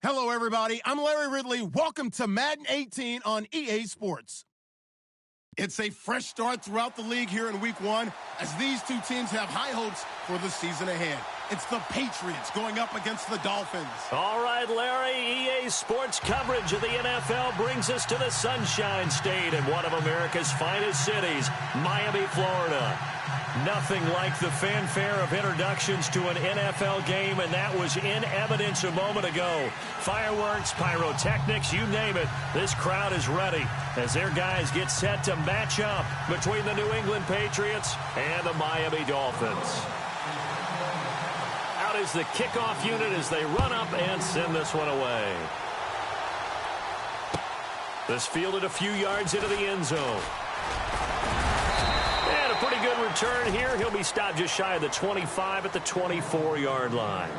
Hello, everybody. I'm Larry Ridley. Welcome to Madden 18 on EA Sports. It's a fresh start throughout the league here in Week 1 as these two teams have high hopes for the season ahead. It's the Patriots going up against the Dolphins. All right, Larry, EA Sports coverage of the NFL brings us to the Sunshine State in one of America's finest cities, Miami, Florida. Nothing like the fanfare of introductions to an NFL game, and that was in evidence a moment ago. Fireworks, pyrotechnics, you name it. This crowd is ready as their guys get set to match up between the New England Patriots and the Miami Dolphins. Out is the kickoff unit as they run up and send this one away. This fielded a few yards into the end zone. And a pretty good return here. He'll be stopped just shy of the 25 at the 24-yard line.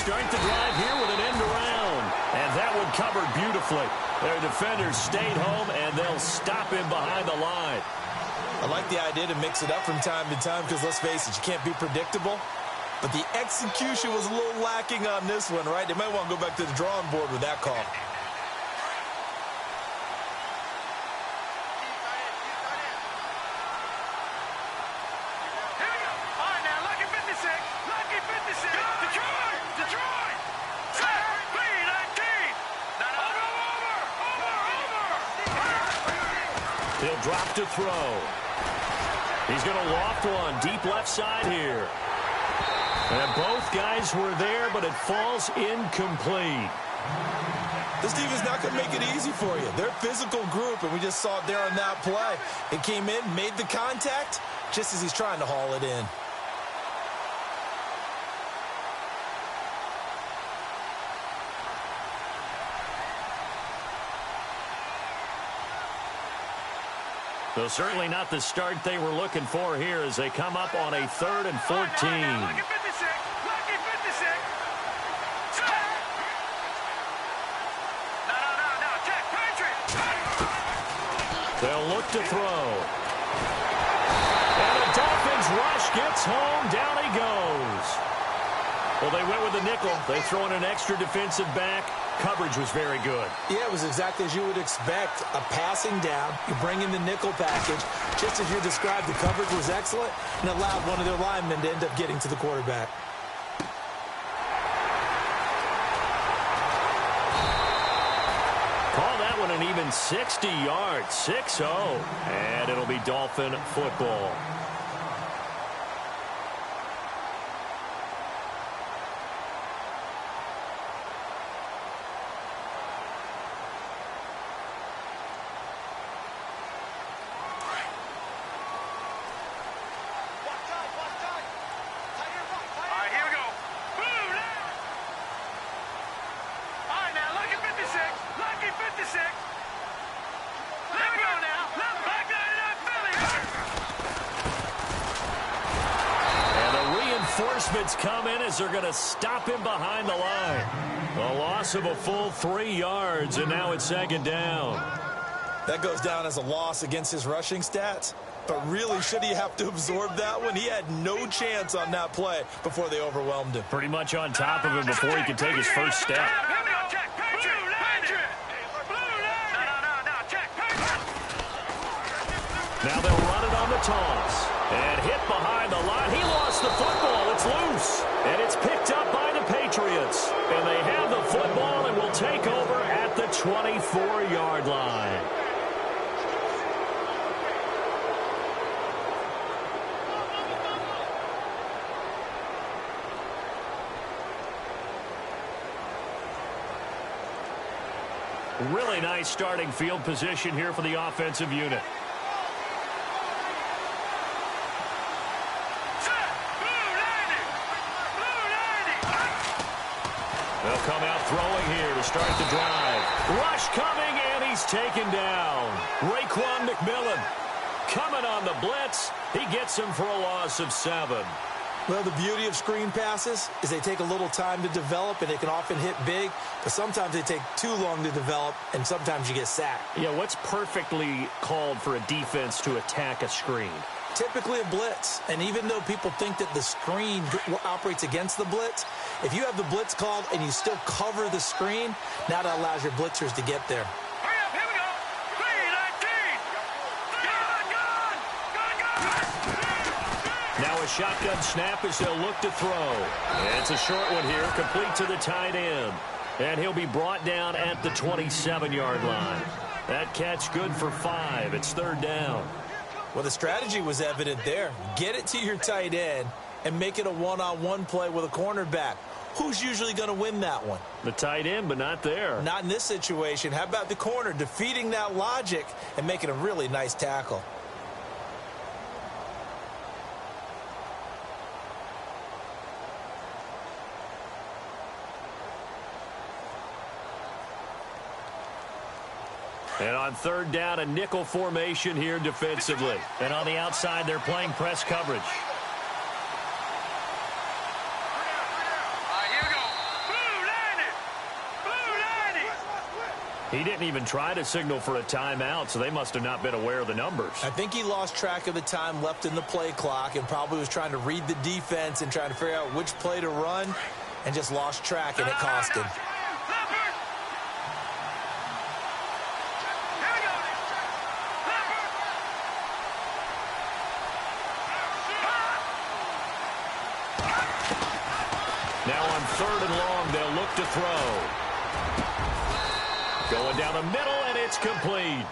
Start the drive here with an end around. And that one covered beautifully. Their defenders stayed home, and they'll stop him behind the line. I like the idea to mix it up from time to time because, let's face it, you can't be predictable. But the execution was a little lacking on this one, right? They might want to go back to the drawing board with that call. He'll drop to throw. He's going to loft one deep left side here. And both guys were there, but it falls incomplete. This team is not going to make it easy for you. They're a physical group, and we just saw it there on that play. It came in, made the contact, just as he's trying to haul it in. So certainly not the start they were looking for here as they come up on a 3rd and 14. They'll look to throw. And the Dolphins rush gets home. Down he goes. Well, they went with the nickel. They throw in an extra defensive back. Coverage was very good. Yeah, it was exactly as you would expect. A passing down. You bring in the nickel package. Just as you described, the coverage was excellent and allowed one of their linemen to end up getting to the quarterback. Call that one an even 60 yards. 6-0. And it'll be Dolphin football. Come in as they're going to stop him behind the line. A loss of a full 3 yards, and now it's 2nd down. That goes down as a loss against his rushing stats. But really, should he have to absorb that one? He had no chance on that play before they overwhelmed him. Pretty much on top of him before he could take his first step. Now they'll run it on the toss. And hit behind the line. He lost the football. It's loose. And it's picked up by the Patriots. And they have the football and will take over at the 24-yard line. Really nice starting field position here for the offensive unit. They'll come out throwing here to start the drive. Rush coming, and he's taken down. Raekwon McMillan coming on the blitz. He gets him for a loss of 7. Well, the beauty of screen passes is they take a little time to develop, and they can often hit big, but sometimes they take too long to develop, and sometimes you get sacked. Yeah, what's perfectly called for a defense to attack a screen? Typically a blitz, and even though people think that the screen operates against the blitz, if you have the blitz called and you still cover the screen, now that allows your blitzers to get there. Hurry up, here we go. 3-19. Now a shotgun snap as they'll look to throw. And it's a short one here, complete to the tight end. And he'll be brought down at the 27-yard line. That catch good for 5. It's 3rd down. Well, the strategy was evident there. Get it to your tight end and make it a one-on-one play with a cornerback. Who's usually going to win that one? The tight end, but not there. Not in this situation. How about the corner defeating that logic and making a really nice tackle? And on 3rd down, a nickel formation here defensively. And on the outside, they're playing press coverage. Here we go. Blue 90. He didn't even try to signal for a timeout, so they must have not been aware of the numbers. I think he lost track of the time left in the play clock and probably was trying to read the defense and trying to figure out which play to run and just lost track, and it cost him. Now on 3rd and long, they'll look to throw. Going down the middle, and it's complete.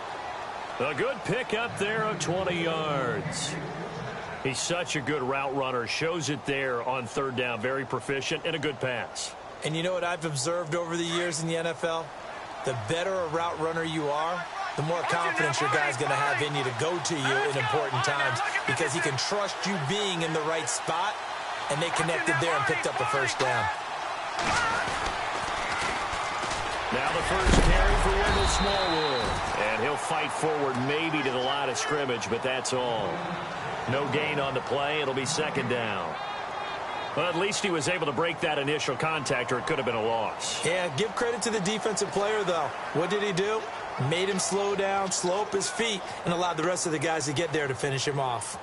A good pick up there of 20 yards. He's such a good route runner. Shows it there on 3rd down. Very proficient and a good pass. And you know what I've observed over the years in the NFL? The better a route runner you are, the more confidence your guy's going to have in you to go to you in important times because he can trust you being in the right spot. And they connected there and picked up the 1st down. Now the first carry for Wendell Smallwood. And he'll fight forward maybe to the line of scrimmage, but that's all. No gain on the play. It'll be 2nd down. Well, at least he was able to break that initial contact, or it could have been a loss. Yeah, give credit to the defensive player, though. What did he do? Made him slow down, slow up his feet, and allowed the rest of the guys to get there to finish him off.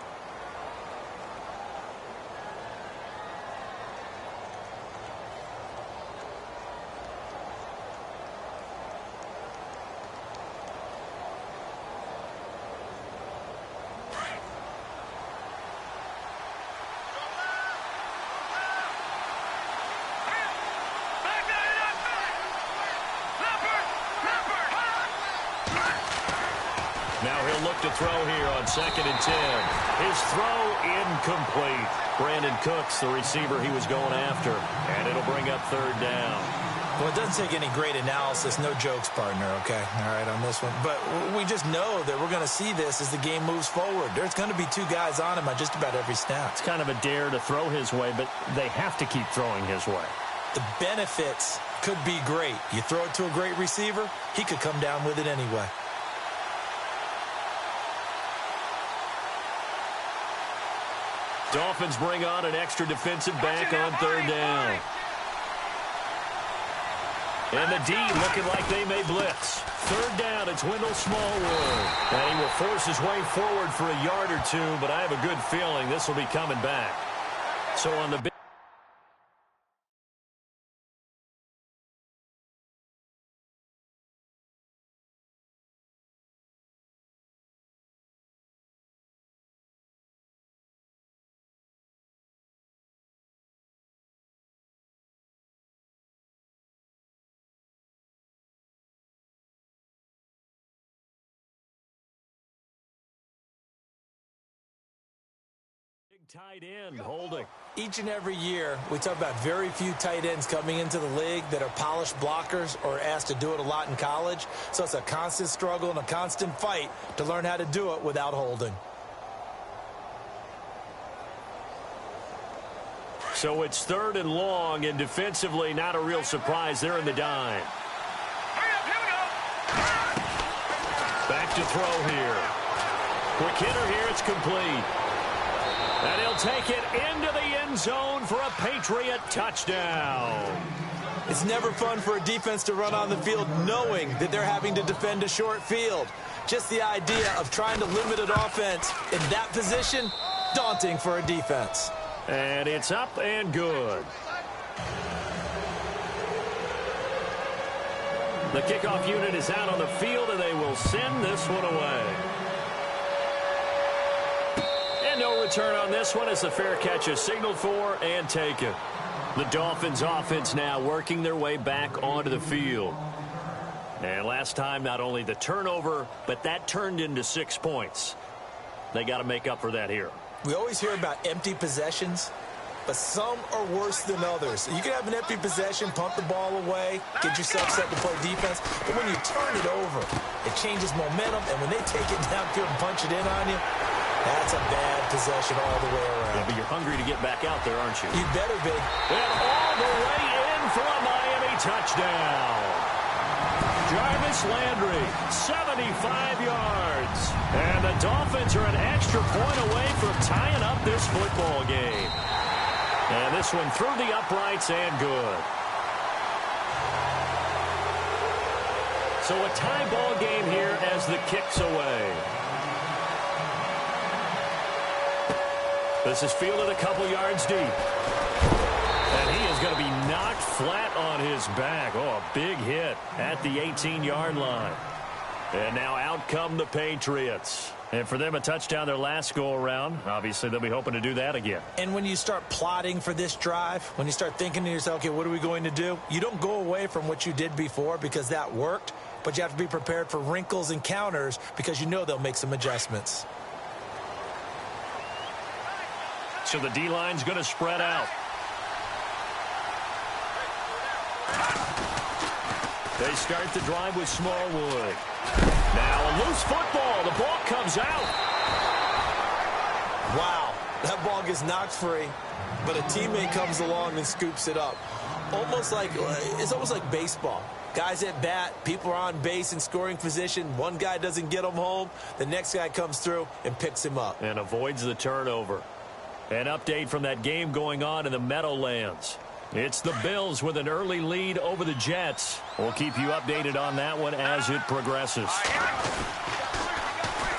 To throw here on 2nd and 10. His throw incomplete. Brandon Cooks, the receiver he was going after. And it'll bring up 3rd down. Well, it doesn't take any great analysis. No jokes, partner, okay? All right, on this one. But we just know that we're going to see this as the game moves forward. There's going to be 2 guys on him on just about every snap. It's kind of a dare to throw his way, but they have to keep throwing his way. The benefits could be great. You throw it to a great receiver, he could come down with it anyway. Dolphins bring on an extra defensive back on 3rd down. And the D looking like they may blitz. 3rd down, it's Wendell Smallwood. And he will force his way forward for a yard or 2, but I have a good feeling this will be coming back. So on the big tight end holding. Each and every year, we talk about very few tight ends coming into the league that are polished blockers or asked to do it a lot in college. So it's a constant struggle and a constant fight to learn how to do it without holding. So it's 3rd and long, and defensively not a real surprise. They're in the dime. Hurry up, here we go. Back to throw here. Quick hitter here, it's complete. And he'll take it into the end zone for a Patriot touchdown. It's never fun for a defense to run on the field knowing that they're having to defend a short field. Just the idea of trying to limit an offense in that position, daunting for a defense. And it's up and good. The kickoff unit is out on the field, and they will send this one away. And no return on this one as the fair catch is signaled for and taken. The Dolphins offense now working their way back onto the field. And last time, not only the turnover, but that turned into 6 points. They got to make up for that here. We always hear about empty possessions, but some are worse than others. You can have an empty possession, pump the ball away, get yourself set to play defense, but when you turn it over, it changes momentum, and when they take it downfield and punch it in on you, that's a bad possession all the way around. Yeah, but you're hungry to get back out there, aren't you? You better be. And all the way in for a Miami touchdown. Jarvis Landry, 75 yards. And the Dolphins are an extra point away from tying up this football game. And this one through the uprights and good. So a tie ball game here as the kick's away. This is fielded a couple yards deep. And he is going to be knocked flat on his back. Oh, a big hit at the 18-yard line. And now out come the Patriots. And for them, a touchdown their last go-around. Obviously, they'll be hoping to do that again. And when you start plotting for this drive, when you start thinking to yourself, okay, what are we going to do? You don't go away from what you did before because that worked, but you have to be prepared for wrinkles and counters because you know they'll make some adjustments. So the D-line's going to spread out. They start the drive with Smallwood. Now a loose football. The ball comes out. Wow, that ball gets knocked free, but a teammate comes along and scoops it up. It's almost like baseball. Guys at bat, people are on base in scoring position. One guy doesn't get him home. The next guy comes through and picks him up. And avoids the turnover. An update from that game going on in the Meadowlands. It's the Bills with an early lead over the Jets. We'll keep you updated on that one as it progresses.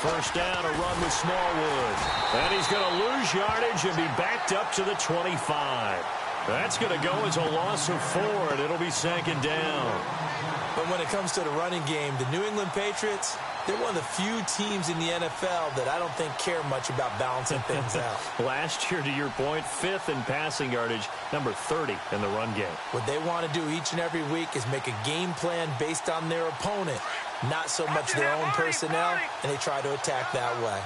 First down, a run with Smallwood. And he's going to lose yardage and be backed up to the 25. That's going to go as a loss of 4, and it'll be 2nd down. But when it comes to the running game, the New England Patriots, they're one of the few teams in the NFL that I don't think care much about balancing things out. Last year, to your point, 5th in passing yardage, number 30 in the run game. What they want to do each and every week is make a game plan based on their opponent, not so much their own personnel, and they try to attack that way.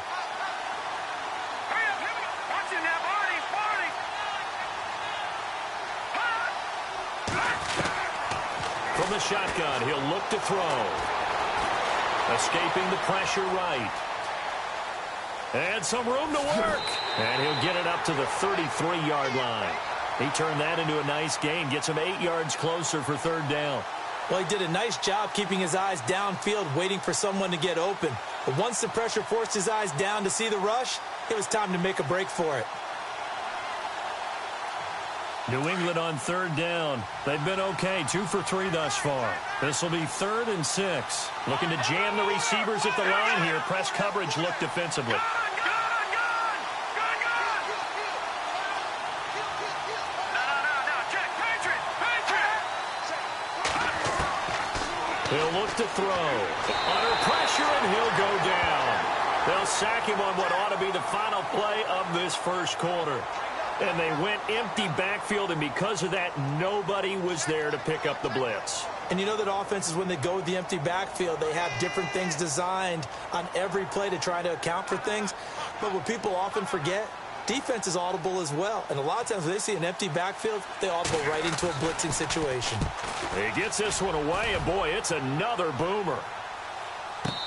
Hurry up, here we go. Watch it now, Barney. From the shotgun, he'll look to throw. Escaping the pressure right. And some room to work. And he'll get it up to the 33-yard line. He turned that into a nice gain. Gets him 8 yards closer for 3rd down. Well, he did a nice job keeping his eyes downfield, waiting for someone to get open. But once the pressure forced his eyes down to see the rush, it was time to make a break for it. New England on 3rd down. They've been okay, 2 for 3 thus far. This will be 3rd and 6. Looking to jam the receivers at the line here. Press coverage look defensively. He'll look to throw. Under pressure, and he'll go down. They'll sack him on what ought to be the final play of this first quarter. And they went empty backfield, and because of that, nobody was there to pick up the blitz. And you know that offenses, when they go with the empty backfield, they have different things designed on every play to try to account for things. But what people often forget, defense is audible as well. And a lot of times when they see an empty backfield, they audible right into a blitzing situation. He gets this one away, and boy, it's another boomer.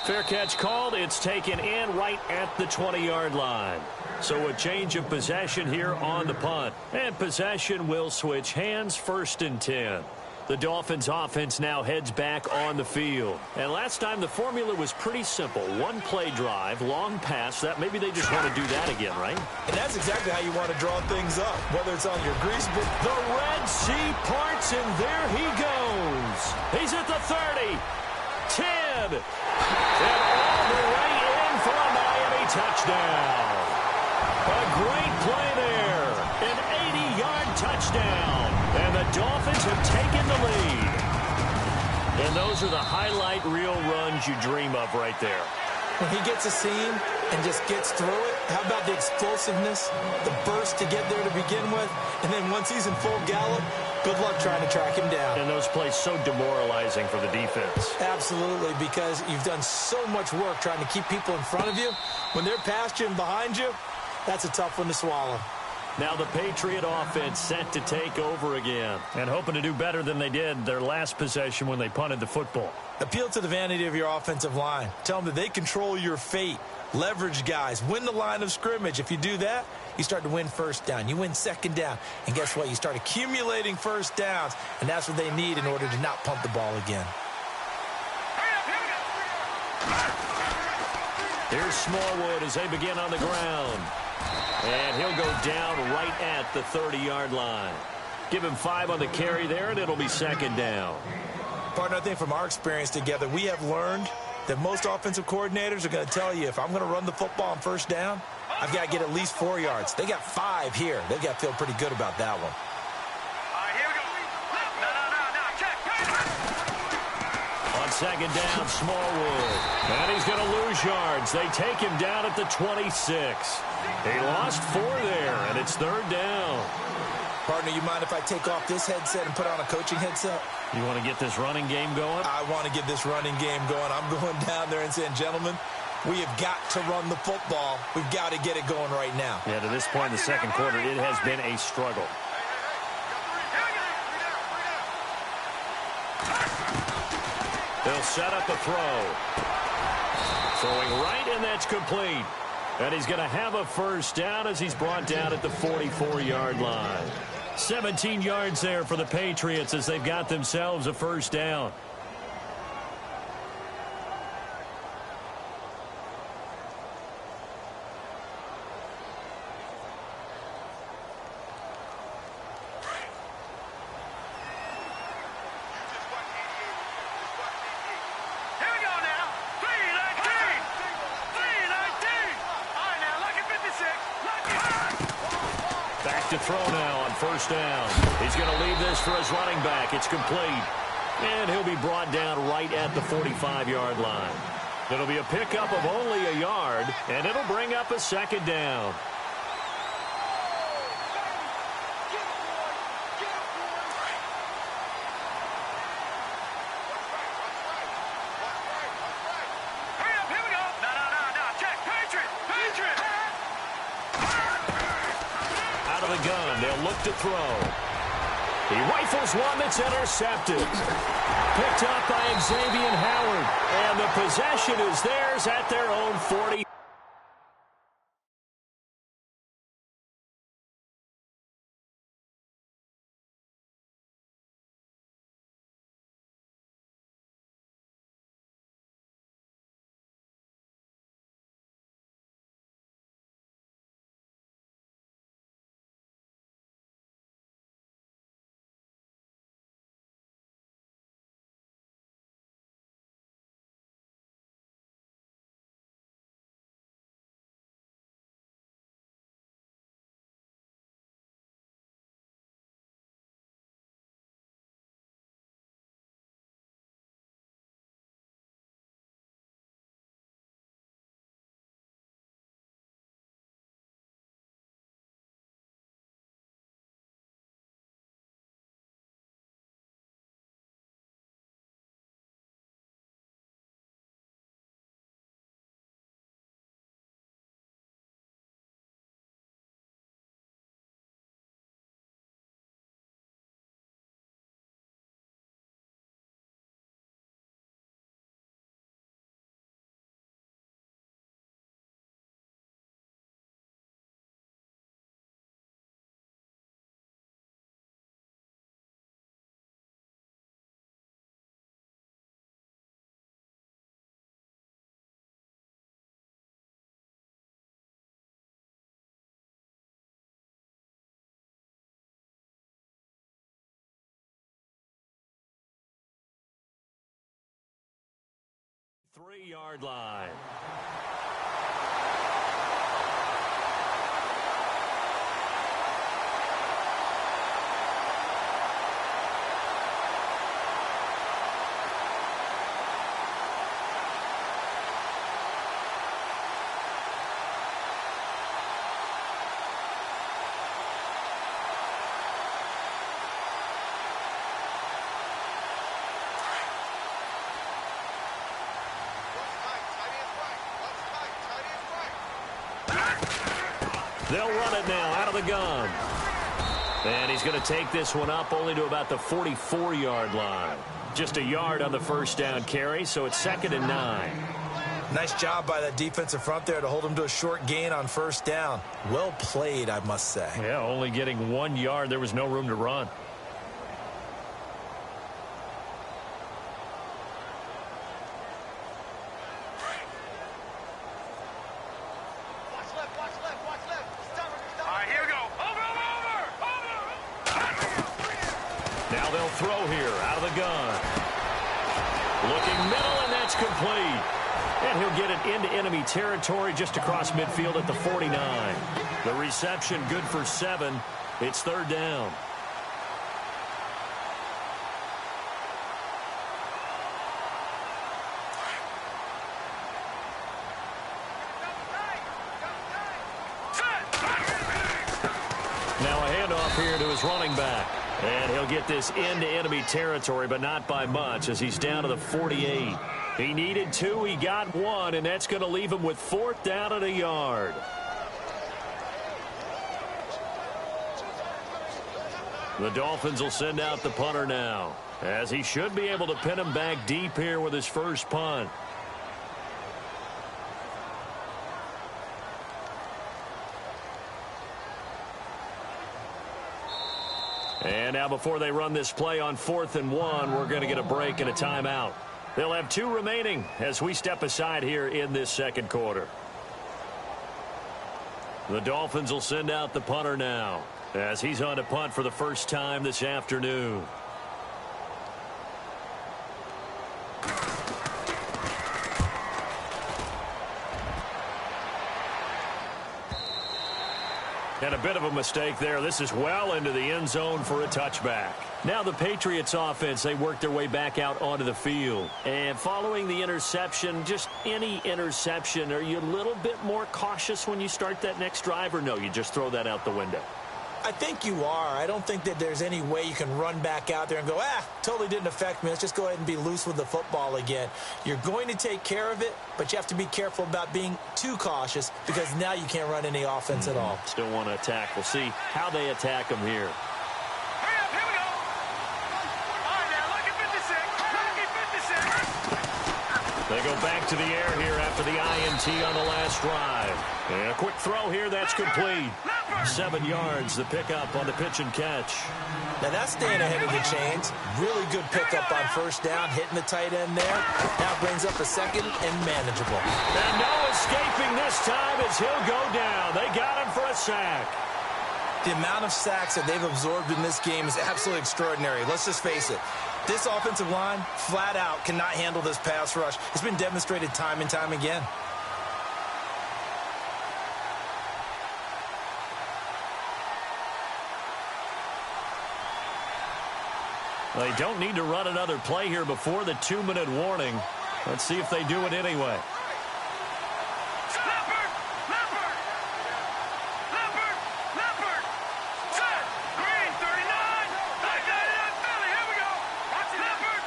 Fair catch called. It's taken in right at the 20-yard line. So a change of possession here on the punt. And possession will switch hands, 1st and 10. The Dolphins offense now heads back on the field. And last time the formula was pretty simple. One play drive, long pass. That maybe they just want to do that again, right? And that's exactly how you want to draw things up, whether it's on your grease book. The Red Sea parts, and there he goes. He's at the 30, 10, and all the way in for a Miami touchdown. A great play there. An 80-yard touchdown. And the Dolphins have taken the lead. And those are the highlight reel runs you dream of right there. When he gets a seam and just gets through it, how about the explosiveness, the burst to get there to begin with, and then once he's in full gallop, good luck trying to track him down. And those plays so demoralizing for the defense. Absolutely, because you've done so much work trying to keep people in front of you. When they're past you and behind you, that's a tough one to swallow. Now the Patriot offense set to take over again and hoping to do better than they did their last possession when they punted the football. Appeal to the vanity of your offensive line. Tell them that they control your fate. Leverage guys. Win the line of scrimmage. If you do that, you start to win 1st down. You win 2nd down. And guess what? You start accumulating 1st downs. And that's what they need in order to not punt the ball again. Here's Smallwood as they begin on the ground. And he'll go down right at the 30-yard line. Give him 5 on the carry there, and it'll be 2nd down. Partner, I think from our experience together, we have learned that most offensive coordinators are going to tell you, if I'm going to run the football on 1st down, I've got to get at least 4 yards. They got 5 here. They've got to feel pretty good about that one. All right, here we go. No. Check. 2nd down, Smallwood. And he's going to lose yards. They take him down at the 26. He lost 4 there, and it's 3rd down. Partner, you mind if I take off this headset and put on a coaching headset? You want to get this running game going? I want to get this running game going. I'm going down there and saying, gentlemen, we have got to run the football. We've got to get it going right now. Yeah, to this point in the 2nd quarter, it has been a struggle. They'll set up a throw. Throwing right, and that's complete. And he's going to have a 1st down as he's brought down at the 44-yard line. 17 yards there for the Patriots as they've got themselves a 1st down. To throw now on 1st down. He's going to leave this for his running back. It's complete. And he'll be brought down right at the 45-yard line. It'll be a pickup of only a yard, and it'll bring up a 2nd down. They'll look to throw. He rifles one that's intercepted. Picked up by Xavier Howard. And the possession is theirs at their own 40. 3-yard line. They'll run it now out of the gun. And he's going to take this one up only to about the 44-yard line. Just a yard on the first down carry, so it's 2nd and 9. Nice job by that defensive front there to hold him to a short gain on first down. Well played, I must say. Yeah, only getting 1 yard. There was no room to run. Now they'll throw here out of the gun. Looking middle, and that's complete. And he'll get it into enemy territory just across midfield at the 49. The reception good for 7. It's 3rd down. Now a handoff here to his running back. And he'll get this into enemy territory, but not by much as he's down to the 48. He needed 2, he got 1, and that's going to leave him with 4th down and a yard. The Dolphins will send out the punter now, as he should be able to pin him back deep here with his first punt. And now before they run this play on 4th and 1, we're going to get a break and a timeout. They'll have 2 remaining as we step aside here in this second quarter. The Dolphins will send out the punter now as he's on to punt for the first time this afternoon. And a bit of a mistake there. This is well into the end zone for a touchback. Now the Patriots offense, they work their way back out onto the field. And following the interception, just any interception, are you a little bit more cautious when you start that next drive, or no, you just throw that out the window? I think you are. I don't think that there's any way you can run back out there and go, totally didn't affect me. Let's just go ahead and be loose with the football again. You're going to take care of it, but you have to be careful about being too cautious because now you can't run any offense at all. Still want to attack. We'll see how they attack him here. Hurry up, here we go. All right, now look at 56. Look at 56. They go back to the air here after the INT on the last drive. And a quick throw here, that's complete. 7 yards, the pickup on the pitch and catch. Now that's staying ahead of the chains. Really good pickup on first down, hitting the tight end there. Now brings up a 2nd and manageable. And no escaping this time as he'll go down. They got him for a sack. The amount of sacks that they've absorbed in this game is absolutely extraordinary. Let's just face it. This offensive line, flat out, cannot handle this pass rush. It's been demonstrated time and time again. They don't need to run another play here before the 2-minute warning. Let's see if they do it anyway. Leopard. Set. Green, 39. Philly, here we go. Watch it, Leopard.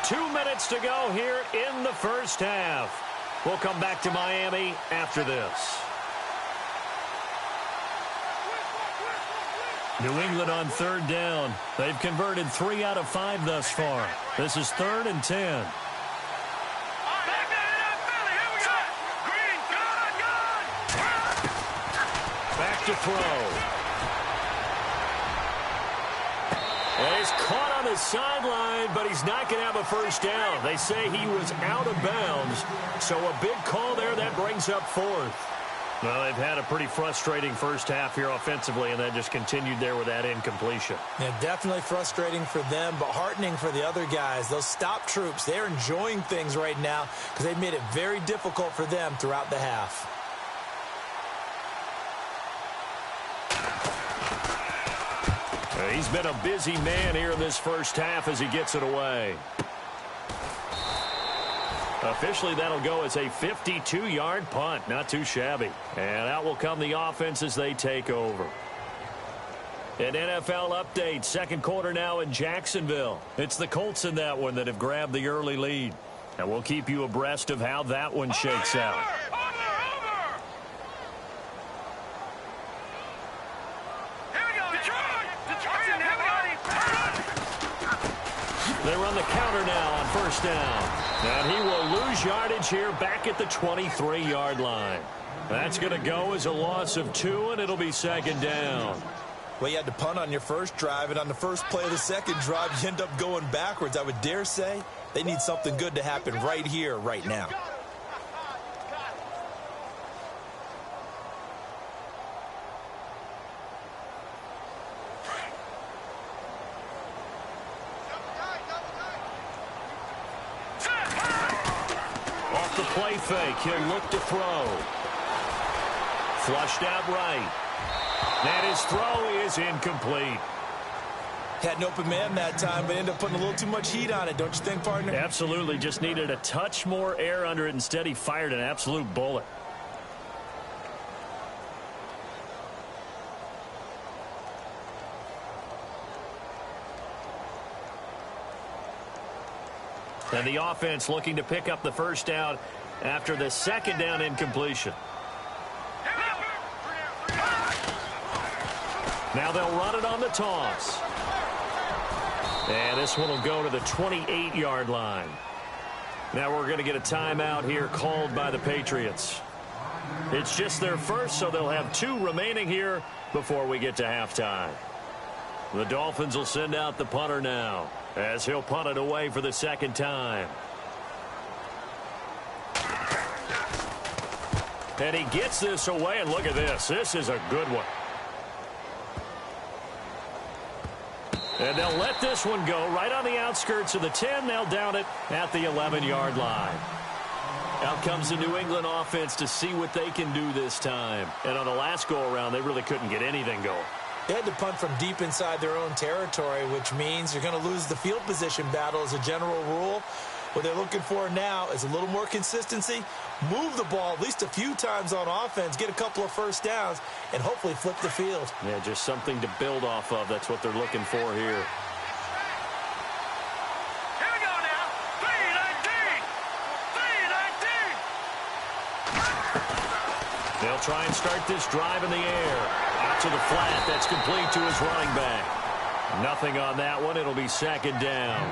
2 minutes to go here in the first half. We'll come back to Miami after this. New England on 3rd down. They've converted 3 out of 5 thus far. This is 3rd and 10. Back to throw. And he's caught on the sideline, but he's not going to have a first down. They say he was out of bounds, so a big call there that brings up 4th. Well, they've had a pretty frustrating first half here offensively, and that just continued there with that incompletion. Yeah, definitely frustrating for them, but heartening for the other guys. Those stop troops, they're enjoying things right now because they've made it very difficult for them throughout the half. He's been a busy man here in this first half as he gets it away. Officially, that'll go as a 52-yard punt. Not too shabby. And out will come the offense as they take over. An NFL update. Second quarter now in Jacksonville. It's the Colts in that one that have grabbed the early lead. And we'll keep you abreast of how that one shakes out. They run the counter now on first down. And he will lose yardage here back at the 23-yard line. That's going to go as a loss of 2, and it'll be second down. Well, you had to punt on your first drive, and on the first play of the second drive, you end up going backwards. I would dare say they need something good to happen right here, right now. The play fake. He'll look to throw. Flushed out right. And his throw is incomplete. Had an open man that time, but ended up putting a little too much heat on it, don't you think, partner? Absolutely. Just needed a touch more air under it. Instead, he fired an absolute bullet. And the offense looking to pick up the first down after the second down incompletion. Now they'll run it on the toss. And this one will go to the 28-yard line. Now we're going to get a timeout here called by the Patriots. It's just their first, so they'll have 2 remaining here before we get to halftime. The Dolphins will send out the punter now, as he'll punt it away for the second time. And he gets this away, and look at this. This is a good one. And they'll let this one go right on the outskirts of the 10. They'll down it at the 11-yard line. Out comes the New England offense to see what they can do this time. And on the last go-around, they really couldn't get anything going. They had to punt from deep inside their own territory, which means you're going to lose the field position battle as a general rule. What they're looking for now is a little more consistency, move the ball at least a few times on offense, get a couple of first downs, and hopefully flip the field. Yeah, just something to build off of. That's what they're looking for here. Here we go now. 3-19. They'll try and start this drive in the air. Out to the flat. That's complete to his running back. Nothing on that one. It'll be second down.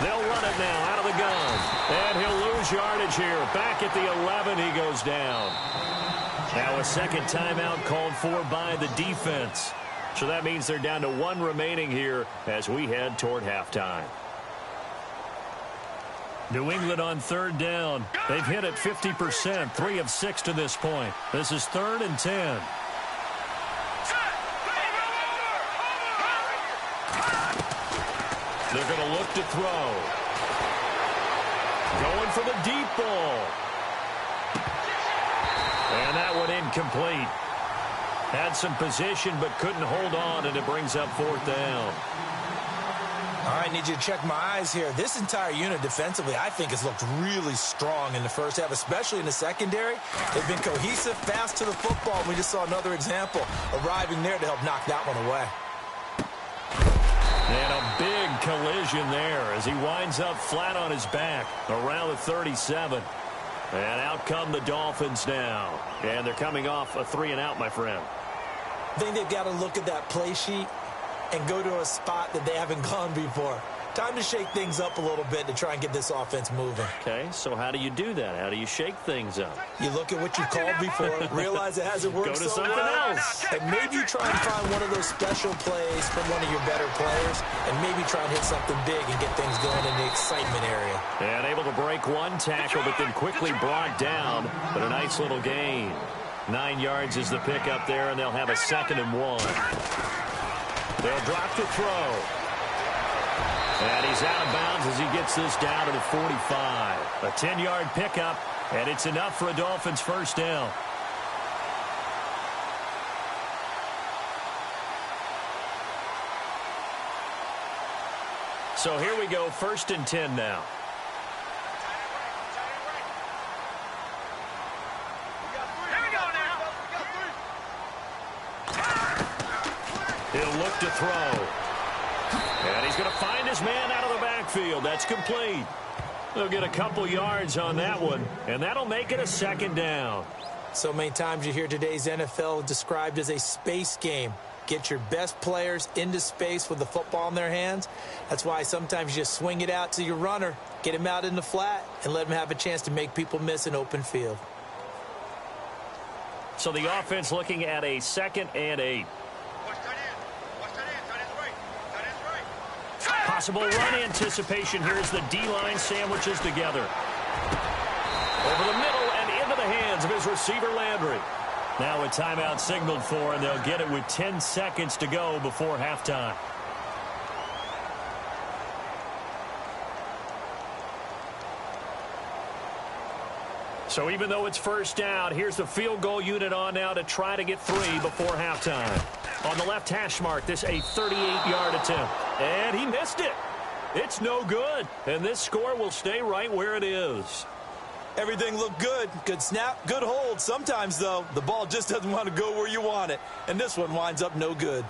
They'll run it now out of the gun. And he'll lose yardage here. Back at the 11, he goes down. Now a second timeout called for by the defense. So that means they're down to 1 remaining here as we head toward halftime. New England on third down. They've hit it 50%, 3 of 6 to this point. This is 3rd and 10. They're going to look to throw. Going for the deep ball. And that one incomplete. Had some position but couldn't hold on, and it brings up 4th down. All right, need you to check my eyes here. This entire unit defensively, I think, has looked really strong in the first half, especially in the secondary. They've been cohesive, fast to the football. We just saw another example arriving there to help knock that one away. And a big collision there as he winds up flat on his back around the 37. And out come the Dolphins now. And they're coming off a 3-and-out, my friend. I think they've got to look at that play sheet and go to a spot that they haven't gone before. Time to shake things up a little bit to try and get this offense moving. Okay, so how do you do that? How do you shake things up? You look at what you've called before, realize it hasn't worked Go to so something well, else. and maybe try and find one of those special plays from one of your better players, and maybe try and hit something big and get things going in the excitement area. And able to break one tackle, but then quickly brought down, but a nice little gain. 9 yards is the pickup there, and they'll have a 2nd and 1. They'll drop the throw. And he's out of bounds as he gets this down to the 45. A 10-yard pickup, and it's enough for a Dolphins first down. So here we go, 1st and 10 now. He'll look to throw. And he's going to find his man out of the backfield. That's complete. They'll get a couple yards on that one, and that'll make it a 2nd down. So many times you hear today's NFL described as a space game. Get your best players into space with the football in their hands. That's why sometimes you just swing it out to your runner, get him out in the flat, and let him have a chance to make people miss an open field. So the offense looking at a 2nd and 8. Possible run anticipation here as the D-line sandwiches together. Over the middle and into the hands of his receiver, Landry. Now a timeout signaled for, and they'll get it with 10 seconds to go before halftime. So even though it's first down, here's the field goal unit on now to try to get 3 before halftime. On the left hash mark, this a 38-yard attempt. And he missed it. It's no good. And this score will stay right where it is. Everything looked good. Good snap, good hold. Sometimes, though, the ball just doesn't want to go where you want it. And this one winds up no good.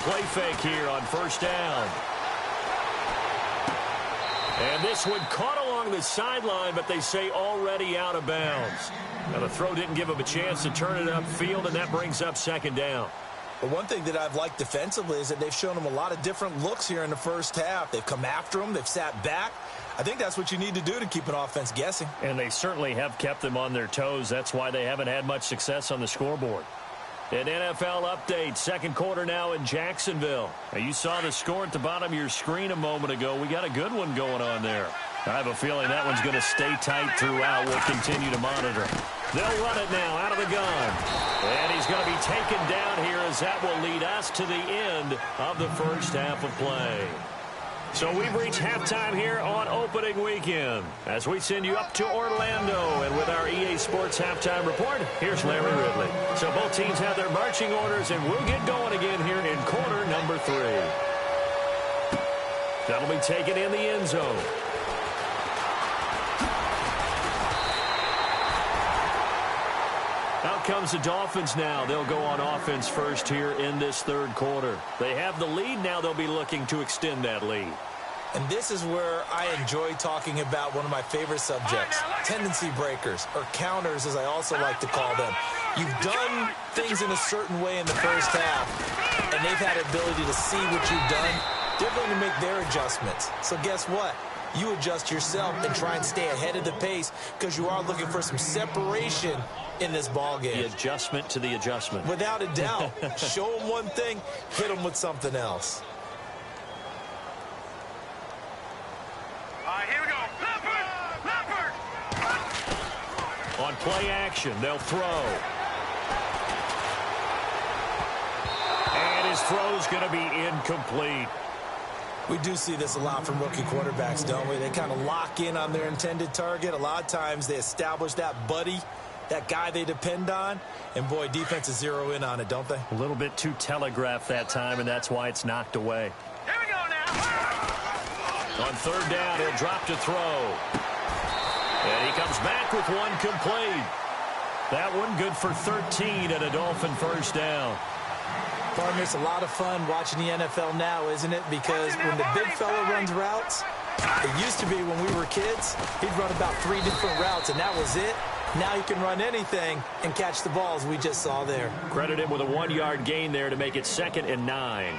Play fake here on first down. And this one caught along the sideline, but they say already out of bounds. Now the throw didn't give him a chance to turn it upfield, and that brings up 2nd down. But one thing that I've liked defensively is that they've shown him a lot of different looks here in the first half. They've come after him. They've sat back. I think that's what you need to do to keep an offense guessing. And they certainly have kept them on their toes. That's why they haven't had much success on the scoreboard. An NFL update, 2nd quarter now in Jacksonville. Now you saw the score at the bottom of your screen a moment ago. We got a good one going on there. I have a feeling that one's going to stay tight throughout. We'll continue to monitor. They'll run it now out of the gun. And he's going to be taken down here as that will lead us to the end of the first half of play. So we've reached halftime here on opening weekend as we send you up to Orlando. And with our EA Sports halftime report, here's Larry Ridley. So both teams have their marching orders, and we'll get going again here in quarter number 3. That'll be taken in the end zone. Out comes the Dolphins now. They'll go on offense first here in this 3rd quarter. They have the lead. Now they'll be looking to extend that lead. And this is where I enjoy talking about one of my favorite subjects, tendency breakers, or counters as I also like to call them. You've done things in a certain way in the first half, and they've had the ability to see what you've done. They're going to make their adjustments. So guess what? You adjust yourself and try and stay ahead of the pace because you are looking for some separation in this ball game. The adjustment to the adjustment. Without a doubt. Show them one thing, hit them with something else. All right, here we go. Leopard! On play action, they'll throw. And his throw's going to be incomplete. We do see this a lot from rookie quarterbacks, don't we? They kind of lock in on their intended target. A lot of times they establish that buddy, that guy they depend on. And, boy, defenses zero in on it, don't they? A little bit too telegraphed that time, and that's why it's knocked away. Here we go now. On third down, he'll drop to throw. And he comes back with one complete. That one good for 13 and a Dolphin first down. Partner, it's a lot of fun watching the NFL now, isn't it? Because when the big fella runs routes, it used to be when we were kids, he'd run about 3 different routes, and that was it. Now he can run anything and catch the balls we just saw there. Credit him with a 1-yard gain there to make it 2nd and 9.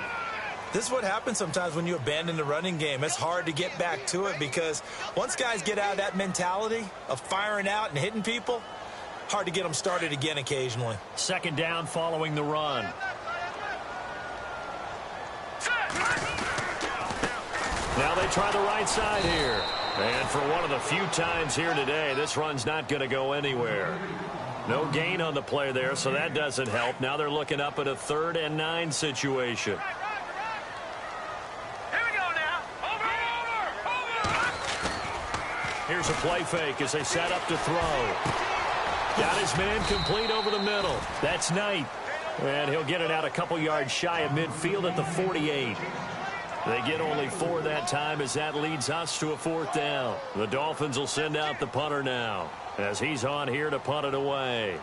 This is what happens sometimes when you abandon the running game. It's hard to get back to it because once guys get out of that mentality of firing out and hitting people, hard to get them started again occasionally. 2nd down following the run. Now they try the right side here. And for one of the few times here today, this run's not going to go anywhere. No gain on the play there, so that doesn't help. Now they're looking up at a 3rd and 9 situation. Here we go now. Over. Here's a play fake as they set up to throw. Got his man complete over the middle. That's Knight. And he'll get it out a couple yards shy of midfield at the 48. They get only 4 that time as that leads us to a 4th down. The Dolphins will send out the punter now as he's on here to punt it away.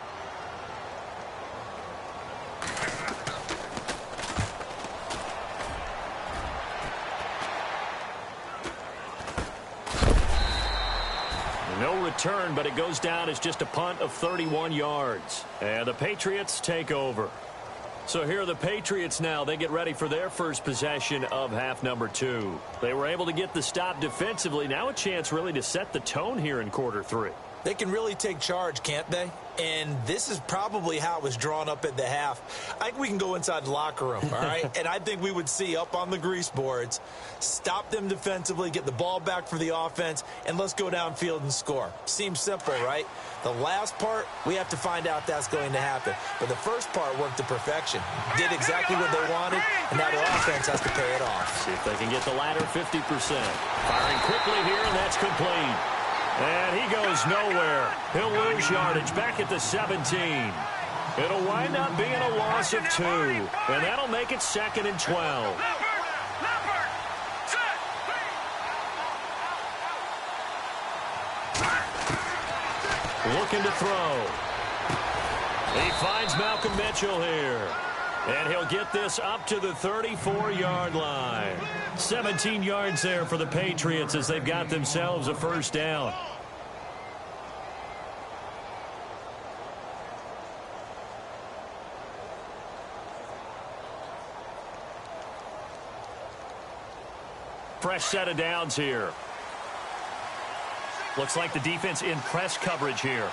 No return, but it goes down as just a punt of 31 yards. And the Patriots take over. So here are the Patriots now. They get ready for their first possession of half number 2. They were able to get the stop defensively. Now a chance really to set the tone here in quarter 3. They can really take charge, can't they? And this is probably how it was drawn up at the half. I think we can go inside the locker room, all right? And I think we would see up on the grease boards, stop them defensively, get the ball back for the offense, and let's go downfield and score. Seems simple, right? The last part, we have to find out that's going to happen. But the first part worked to perfection. Did exactly what they wanted, and now their offense has to pay it off. See if they can get the latter 50%. Firing quickly here, and that's complete. And he goes nowhere. He'll lose yardage back at the 17. It'll wind up being a loss of 2. And that'll make it 2nd and 12. Looking to throw. He finds Malcolm Mitchell here. And he'll get this up to the 34-yard line. 17 yards there for the Patriots as they've got themselves a first down. Fresh set of downs here. Looks like the defense in press coverage here.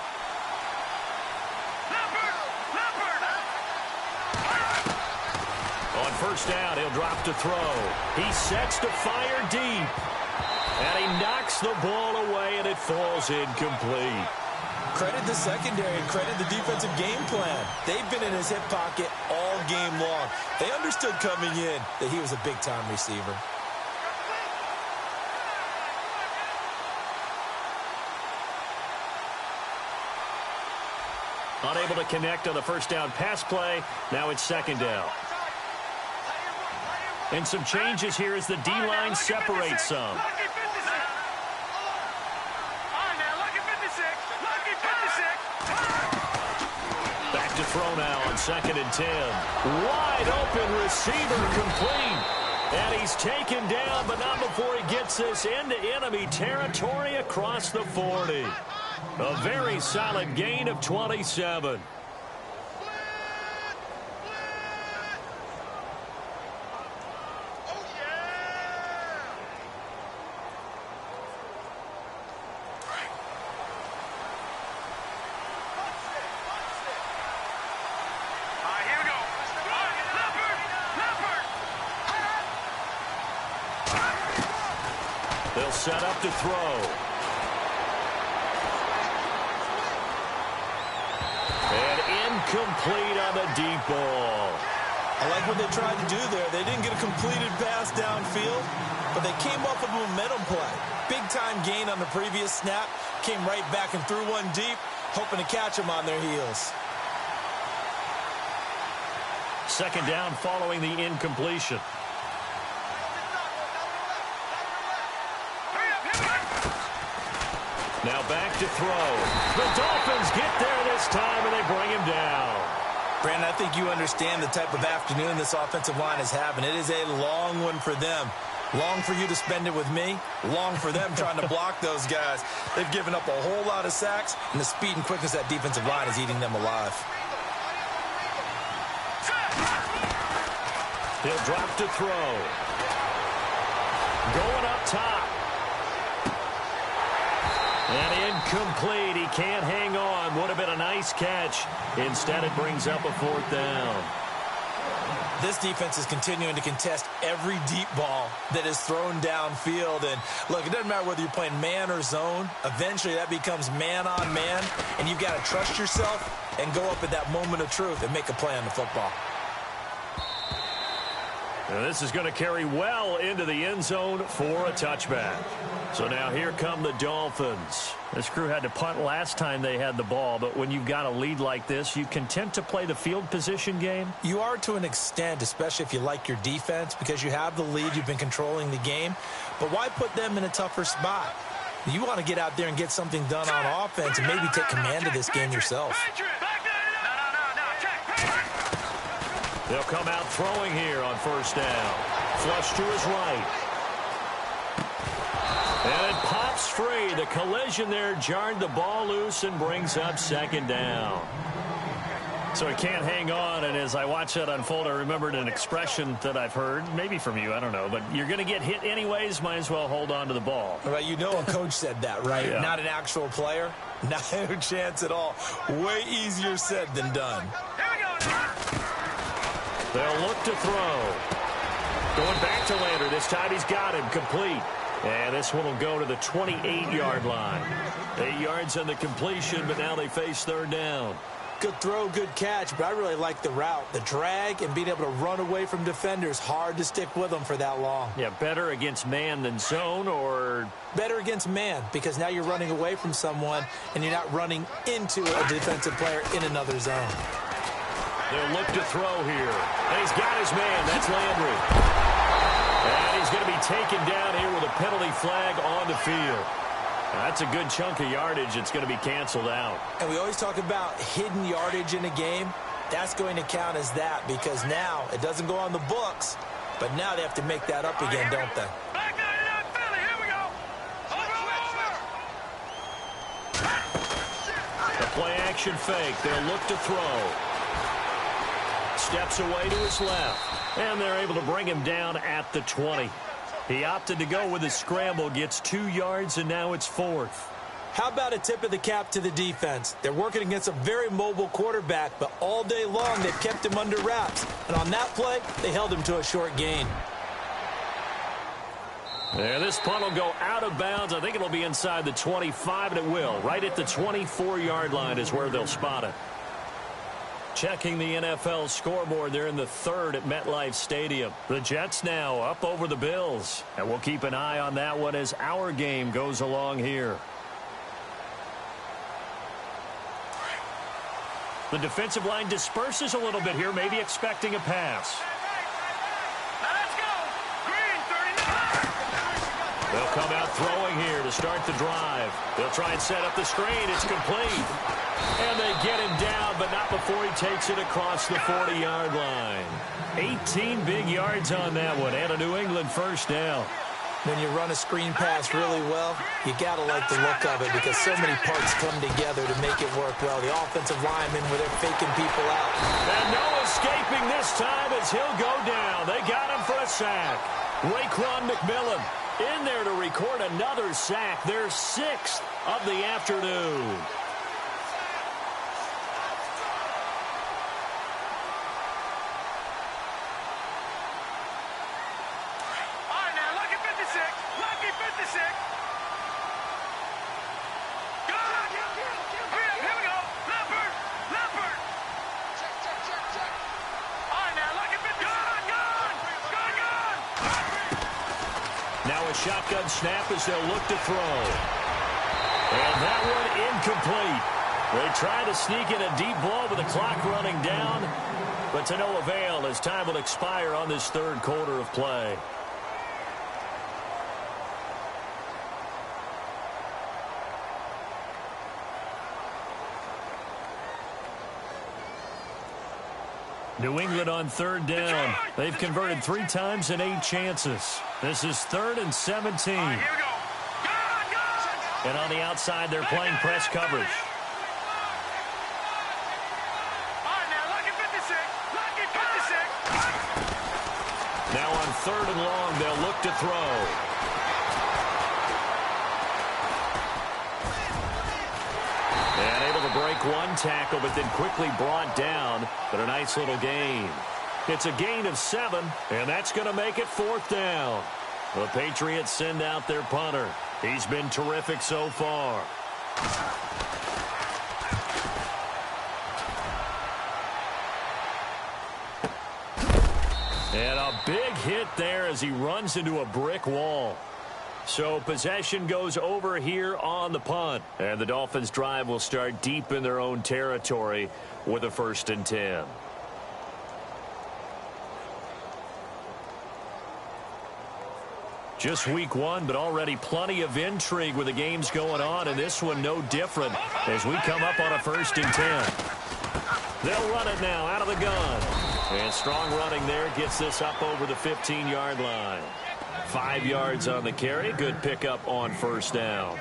On first down, he'll drop to throw. He sets to fire deep. And he knocks the ball away, and it falls incomplete. Credit the secondary, credit the defensive game plan. They've been in his hip pocket all game long. They understood coming in that he was a big-time receiver. Unable to connect on the first down pass play. Now it's 2nd down. And some changes here as the D-line separates some. Back to throw now on 2nd and 10. Wide open receiver complete. And he's taken down, but not before he gets this into enemy territory across the 40. A very solid gain of 27. They'll set up to throw. And incomplete on the deep ball. I like what they tried to do there. They didn't get a completed pass downfield, but they came off of a momentum play. Big-time gain on the previous snap. Came right back and threw one deep. hoping to catch them on their heels. Second down following the incompletion. Now back to throw. The Dolphins get there this time, and they bring him down. Brandon, I think you understand the type of afternoon this offensive line is having. It is a long one for them. Long for you to spend it with me. Long for them trying to block those guys. They've given up a whole lot of sacks, and the speed and quickness of that defensive line is eating them alive. He'll drop to throw. Going up top. And incomplete. He can't hang on. Would have been a nice catch. Instead, it brings up a fourth down. This defense is continuing to contest every deep ball that is thrown downfield. And, look, it doesn't matter whether you're playing man or zone. Eventually, that becomes man on man. And you've got to trust yourself and go up at that moment of truth and make a play on the football. Now this is going to carry well into the end zone for a touchback. So now here come the Dolphins. This crew had to punt last time they had the ball, but when you've got a lead like this, you content to play the field position game? You are to an extent, especially if you like your defense, because you have the lead, you've been controlling the game. But why put them in a tougher spot? You want to get out there and get something done on offense and maybe take command of this game yourself. They'll come out throwing here on first down. Flush to his right. And it pops free. The collision there jarred the ball loose and brings up second down. So he can't hang on, and as I watch that unfold, I remembered an expression that I've heard, maybe from you, I don't know, but you're going to get hit anyways, might as well hold on to the ball. Right, you know a coach said that, right? Yeah. Not an actual player. Not a chance at all. Way easier said than done. They'll look to throw. Going back to Lander. This time he's got him complete. And this one will go to the 28-yard line. 8 yards on the completion, but now they face third down. Good throw, good catch, but I really like the route. The drag and being able to run away from defenders. Hard to stick with them for that long. Yeah, better against man than zone, or? Better against man, because now you're running away from someone and you're not running into a defensive player in another zone. They'll look to throw here. And he's got his man. That's Landry. And he's going to be taken down here with a penalty flag on the field. That's a good chunk of yardage. It's going to be canceled out. And we always talk about hidden yardage in a game. That's going to count as that, because now it doesn't go on the books, but now they have to make that up again, don't they? The play action fake. They'll look to throw. Steps away to his left. And they're able to bring him down at the 20. He opted to go with his scramble, gets 2 yards, and now it's fourth. How about a tip of the cap to the defense? They're working against a very mobile quarterback, but all day long they've kept him under wraps. And on that play, they held him to a short gain. There, this punt will go out of bounds. I think it'll be inside the 25, and it will. Right at the 24-yard line is where they'll spot it. Checking the NFL scoreboard, they're in the third at MetLife Stadium. The Jets now up over the Bills. And we'll keep an eye on that one as our game goes along here. The defensive line disperses a little bit here, maybe expecting a pass. They'll come out throwing here to start the drive. They'll try and set up the screen. It's complete. And they get him down, but not before he takes it across the 40-yard line. 18 big yards on that one, and a New England first down. When you run a screen pass really well, you got to like the look of it, because so many parts come together to make it work well. The offensive linemen, where they're faking people out. And no escaping this time as he'll go down. They got him for a sack. Raekwon McMillan in there to record another sack, their 6th of the afternoon. Shotgun snap as they'll look to throw. And that one incomplete. They try to sneak in a deep ball with the clock running down, but to no avail as time will expire on this third quarter of play. New England on third down. They've converted 3 times in 8 chances. This is 3rd and 17. Here we go. And on the outside, they're playing press coverage. All right, now, lucky 56. Lucky 56. Now on 3rd and long, they'll look to throw. And able to break one tackle, but then quickly brought down. But a nice little gain. It's a gain of 7, and that's going to make it 4th down. The Patriots send out their punter. He's been terrific so far. And a big hit there as he runs into a brick wall. So possession goes over here on the punt. And the Dolphins' drive will start deep in their own territory with a 1st and 10. Just week 1, but already plenty of intrigue with the games going on, and this one no different as we come up on a 1st and 10. They'll run it now out of the gun. And strong running there gets this up over the 15-yard line. 5 yards on the carry. Good pickup on 1st down.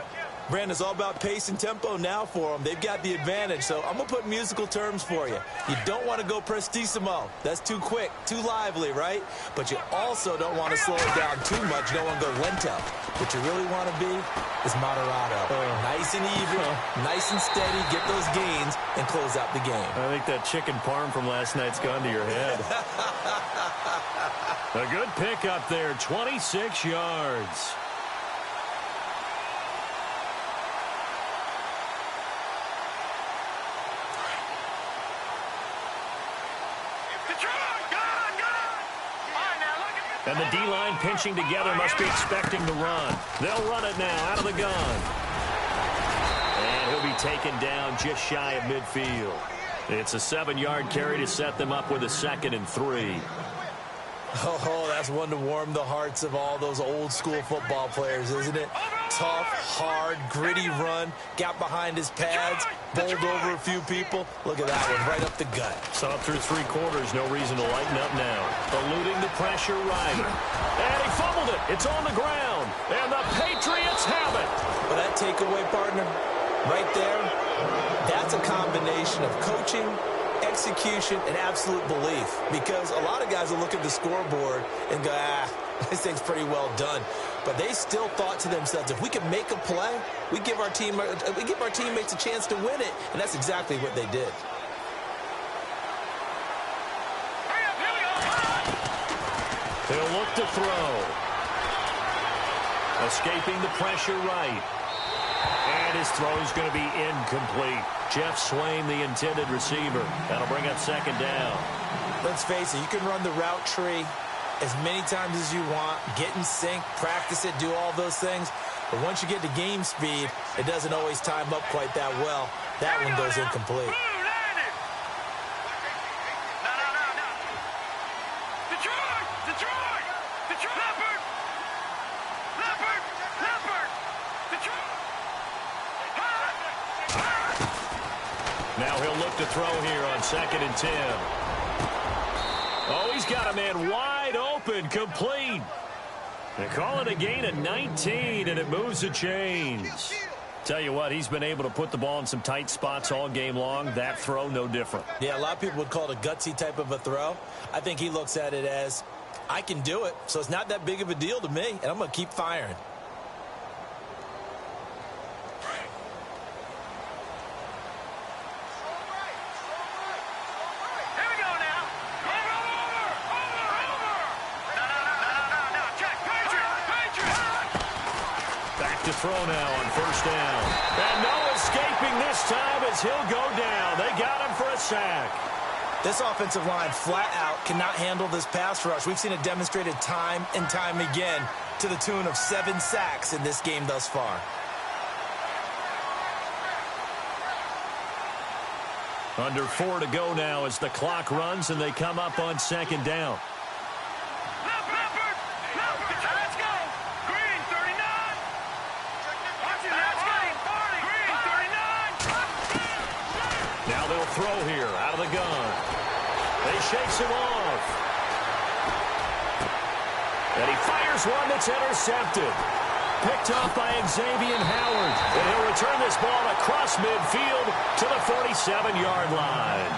Brandon, it's all about pace and tempo now for them. They've got the advantage, so I'm going to put musical terms for you. You don't want to go prestissimo. That's too quick, too lively, right? But you also don't want to slow it down too much. You don't want to go lento. What you really want to be is moderato. Nice and even, nice and steady, get those gains, and close out the game. I think that chicken parm from last night's gone to your head. A good pickup there, 26 yards. And the D-line pinching together must be expecting to run. They'll run it now out of the gun. And he'll be taken down just shy of midfield. It's a 7-yard carry to set them up with a 2nd and 3. Oh, that's one to warm the hearts of all those old-school football players, isn't it? Tough, hard, gritty run. Got behind his pads, bowled over a few people. Look at that one, right up the gut. Saw through 3 quarters, no reason to lighten up now. Eluding the pressure, Ryder. And he fumbled it. It's on the ground. And the Patriots have it. But that takeaway, partner, right there, that's a combination of coaching, execution, and absolute belief. Because a lot of guys will look at the scoreboard and go, this thing's pretty well done. But they still thought to themselves, if we can make a play, we give our teammates a chance to win it. And that's exactly what they did. They'll look to throw. Escaping the pressure right. And his throw is going to be incomplete. Jeff Swain, the intended receiver. That'll bring up 2nd down. Let's face it, you can run the route tree as many times as you want, get in sync, practice it, do all those things. But once you get to game speed, it doesn't always time up quite that well. That one goes incomplete. Now he'll look to throw here on 2nd and 10. Oh, he's got a man wide open, complete. They call it a gain of 19, and it moves the chains. Tell you what, he's been able to put the ball in some tight spots all game long. That throw, no different. Yeah, a lot of people would call it a gutsy type of a throw. I think he looks at it as, I can do it, so it's not that big of a deal to me, and I'm going to keep firing. To throw now on 1st down. And no escaping this time as he'll go down. They got him for a sack. This offensive line flat out cannot handle this pass rush. We've seen it demonstrated time and time again to the tune of 7 sacks in this game thus far. Under 4 to go now as the clock runs and they come up on second down. Let's go. Green, 39. Let's go. Green, 39. Now they'll throw here out of the gun. They shakes him off. And he fires one that's intercepted. Picked off by Xavier Howard. And he'll return this ball across midfield to the 47-yard line.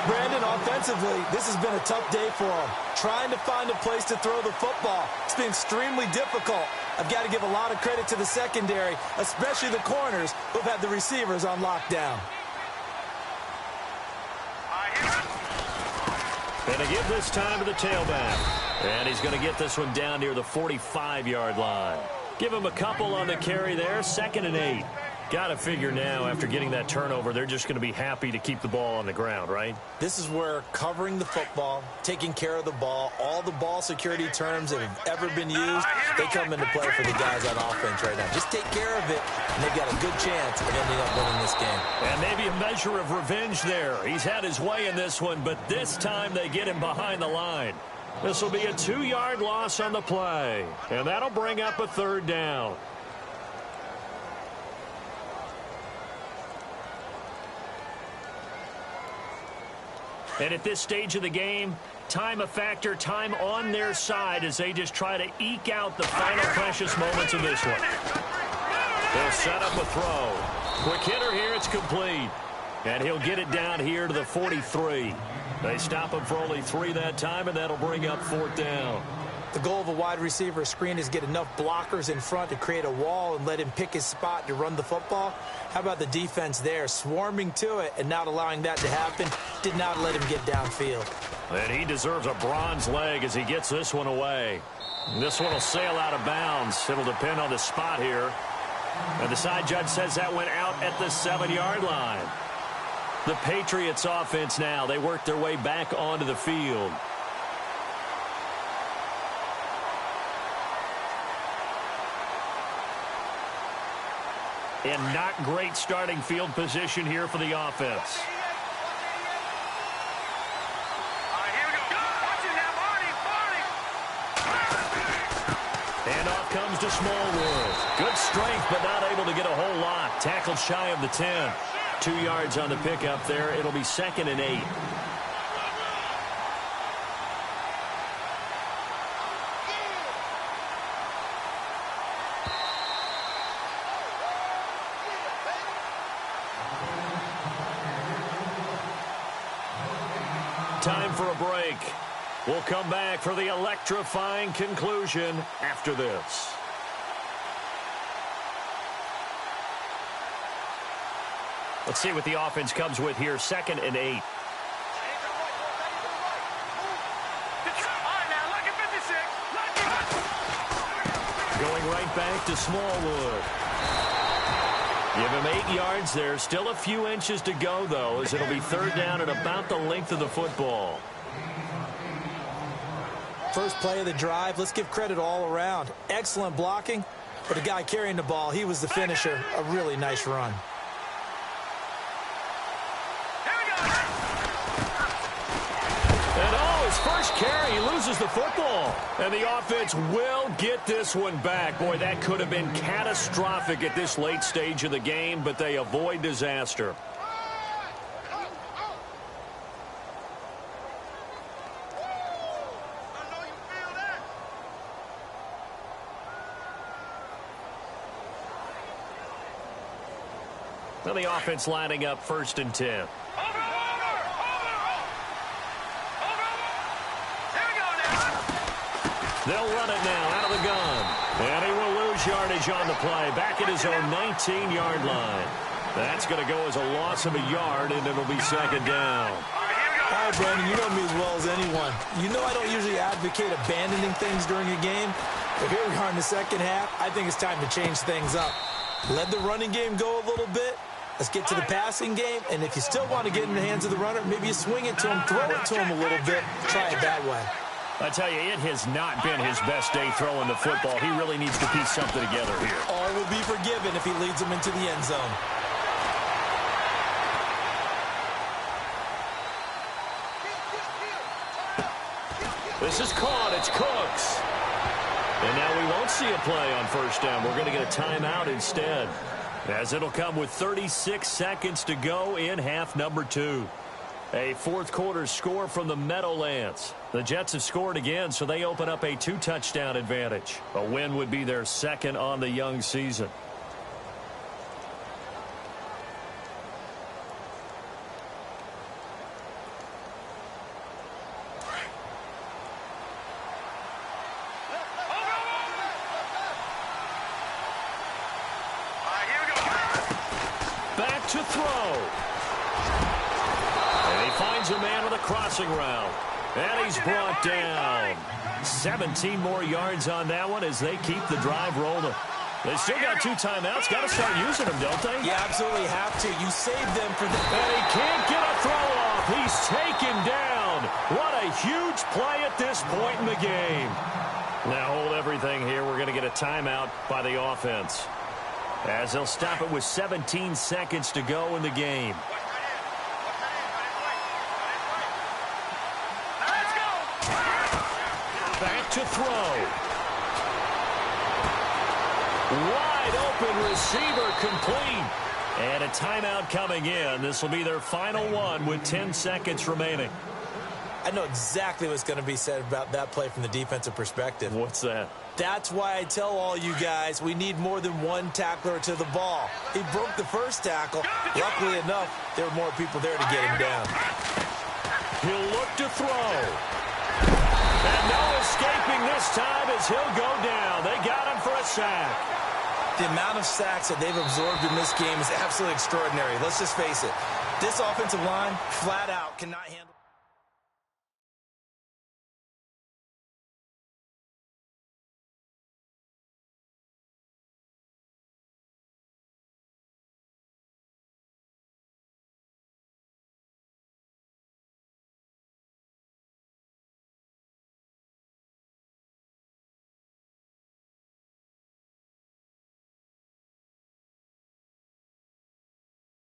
Brandon, offensively, this has been a tough day for him. Trying to find a place to throw the football. It's been extremely difficult. I've got to give a lot of credit to the secondary, especially the corners who've had the receivers on lockdown. And to give this time to the tailback. And he's going to get this one down near the 45-yard line. Give him a couple on the carry there. 2nd and 8. Got to figure now, after getting that turnover, they're just going to be happy to keep the ball on the ground, right? This is where covering the football, taking care of the ball, all the ball security terms that have ever been used, they come into play for the guys on offense right now. Just take care of it, and they've got a good chance of ending up winning this game. And maybe a measure of revenge there. He's had his way in this one, but this time they get him behind the line. This will be a 2-yard loss on the play, and that'll bring up a 3rd down. And at this stage of the game, time a factor, time on their side as they just try to eke out the final precious moments of this one. They'll set up a throw. Quick hitter here, it's complete. And he'll get it down here to the 43. They stop him for only 3 that time, and that'll bring up 4th down. The goal of a wide receiver screen is get enough blockers in front to create a wall and let him pick his spot to run the football. How about the defense there, swarming to it and not allowing that to happen? Did not let him get downfield. And he deserves a bronze leg as he gets this one away. This one will sail out of bounds. It'll depend on the spot here. And the side judge says that went out at the 7-yard line. The Patriots offense now, they work their way back onto the field. And not great starting field position here for the offense. And off comes to Smallwood. Good strength, but not able to get a whole lot. Tackled shy of the 10. 2 yards on the pickup there. It'll be 2nd and 8. Time for a break. We'll come back for the electrifying conclusion after this. Let's see what the offense comes with here. 2nd and 8. Going right back to Smallwood. Give him 8 yards there. Still a few inches to go, though, as it'll be 3rd down at about the length of the football. First play of the drive. Let's give credit all around. Excellent blocking, but the guy carrying the ball, he was the finisher. A really nice run. And oh, his first carry, he loses the football. And the offense will get this one back. Boy, that could have been catastrophic at this late stage of the game, but they avoid disaster. Now the offense lining up 1st and 10. They'll run it now out of the gun. And he will lose yardage on the play. Back at his own 19-yard line. That's going to go as a loss of a yard, and it'll be 2nd down. All right, Brandon, you know me as well as anyone. You know I don't usually advocate abandoning things during a game. But here we are in the second half. I think it's time to change things up. Let the running game go a little bit. Let's get to the passing game. And if you still want to get in the hands of the runner, maybe you swing it to him, throw it to him a little bit. Try it that way. I tell you, it has not been his best day throwing the football. He really needs to piece something together here. All will be forgiven if he leads them into the end zone. This is caught. It's Cooks. And now we won't see a play on first down. We're going to get a timeout instead, as it'll come with 36 seconds to go in half number 2. A fourth quarter score from the Meadowlands. The Jets have scored again, so they open up a 2-touchdown advantage. A win would be their second on the young season. Back to throw. And he finds a man with a crossing route. And he's brought down. 17 more yards on that one as they keep the drive rolling. They still got 2 timeouts. Got to start using them, don't they? You absolutely have to. You save them for the... And he can't get a throw off. He's taken down. What a huge play at this point in the game. Now hold everything here. We're going to get a timeout by the offense, as they'll stop it with 17 seconds to go in the game. Back to throw. Wide open receiver complete. And a timeout coming in. This will be their final one with 10 seconds remaining. I know exactly what's going to be said about that play from the defensive perspective. What's that? That's why I tell all you guys we need more than one tackler to the ball. He broke the first tackle. Luckily enough, there were more people there to get him down. He'll look to throw. And no escaping this time as he'll go down. They got him for a sack. The amount of sacks that they've absorbed in this game is absolutely extraordinary. Let's just face it. This offensive line, flat out, cannot handle...